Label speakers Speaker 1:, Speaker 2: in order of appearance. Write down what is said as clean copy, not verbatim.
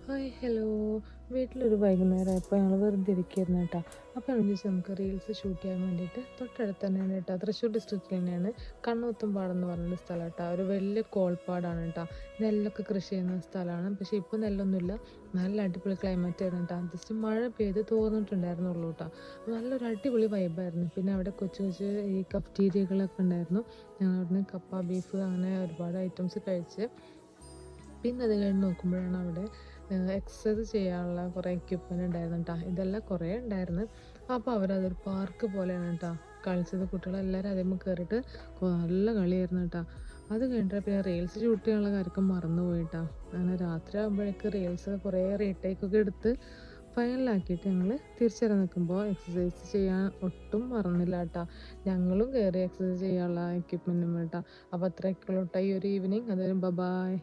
Speaker 1: Hi hello. വീട്ടിലൊരു വൈകുന്നേരമായപ്പോൾ ഞങ്ങൾ വെറുതെ ഇരിക്കുകയായിരുന്നു കേട്ടോ. അപ്പോൾ ഞാൻ വിചാരിച്ചു നമുക്ക് റീൽസ് ഷൂട്ട് ചെയ്യാൻ വേണ്ടിയിട്ട് തൊട്ടടുത്ത് തന്നെയാണ് കേട്ടോ, തൃശ്ശൂർ ഡിസ്ട്രിക്റ്റിൽ തന്നെയാണ് കണ്ണൂത്തുംപാടം എന്ന് പറയുന്ന സ്ഥലം കേട്ടോ. ഒരു വലിയ കോൾപ്പാടാണ് കേട്ടോ. നെല്ലൊക്കെ കൃഷി ചെയ്യുന്ന സ്ഥലമാണ്. പക്ഷേ ഇപ്പോൾ നെല്ലൊന്നുമില്ല. നല്ല അടിപൊളി ക്ലൈമറ്റ് ആയിരുന്നു കേട്ടോ. ജസ്റ്റ് മഴ പെയ്ത് തോർന്നിട്ടുണ്ടായിരുന്നുള്ളൂ കേട്ടോ. നല്ലൊരു അടിപൊളി വൈബായിരുന്നു. പിന്നെ അവിടെ കൊച്ചു കൊച്ചു ഈ കഫ്റ്റീരിയകളൊക്കെ ഉണ്ടായിരുന്നു. ഞങ്ങൾ അവിടുന്ന് കപ്പ ബീഫ് അങ്ങനെ ഒരുപാട് ഐറ്റംസ് കഴിച്ച്. പിന്നെ അത് കഴിഞ്ഞ് നോക്കുമ്പോഴാണ് അവിടെ എക്സസൈസ് ചെയ്യാനുള്ള കുറേ എക്യുപ്മെൻറ്റ് ഉണ്ടായിരുന്നു കേട്ടോ. ഇതെല്ലാം കുറേ ഉണ്ടായിരുന്നു. അപ്പോൾ അവരതൊരു പാർക്ക് പോലെയാണ് കേട്ടോ കളിച്ചത്. കുട്ടികളെല്ലാവരും അതേമ്പോൾ കയറിയിട്ട് നല്ല കളിയായിരുന്നു കേട്ടോ. അത് കഴിഞ്ഞിട്ട് പിന്നെ റീൽസ് ഷൂട്ട് ചെയ്യാനുള്ള കാര്യമൊക്കെ മറന്നു പോയിട്ടാ. അങ്ങനെ രാത്രി ആകുമ്പോഴേക്ക് റീൽസ് കുറേ റീടേക്കൊക്കെ എടുത്ത് ഫൈനലാക്കിയിട്ട് ഞങ്ങൾ തിരിച്ചിറങ്ങി നിൽക്കുമ്പോൾ എക്സസൈസ് ചെയ്യാൻ ഒട്ടും മറന്നില്ല കേട്ടോ. ഞങ്ങളും കയറി എക്സസൈസ് ചെയ്യാനുള്ള എക്യുപ്മെൻറ്റും കേട്ടോ. അപ്പോൾ അത്രയൊക്കെ ഉള്ളൂ കേട്ടോ ഈ ഒരു ഈവനിങ്. അതൊരു ബൈ.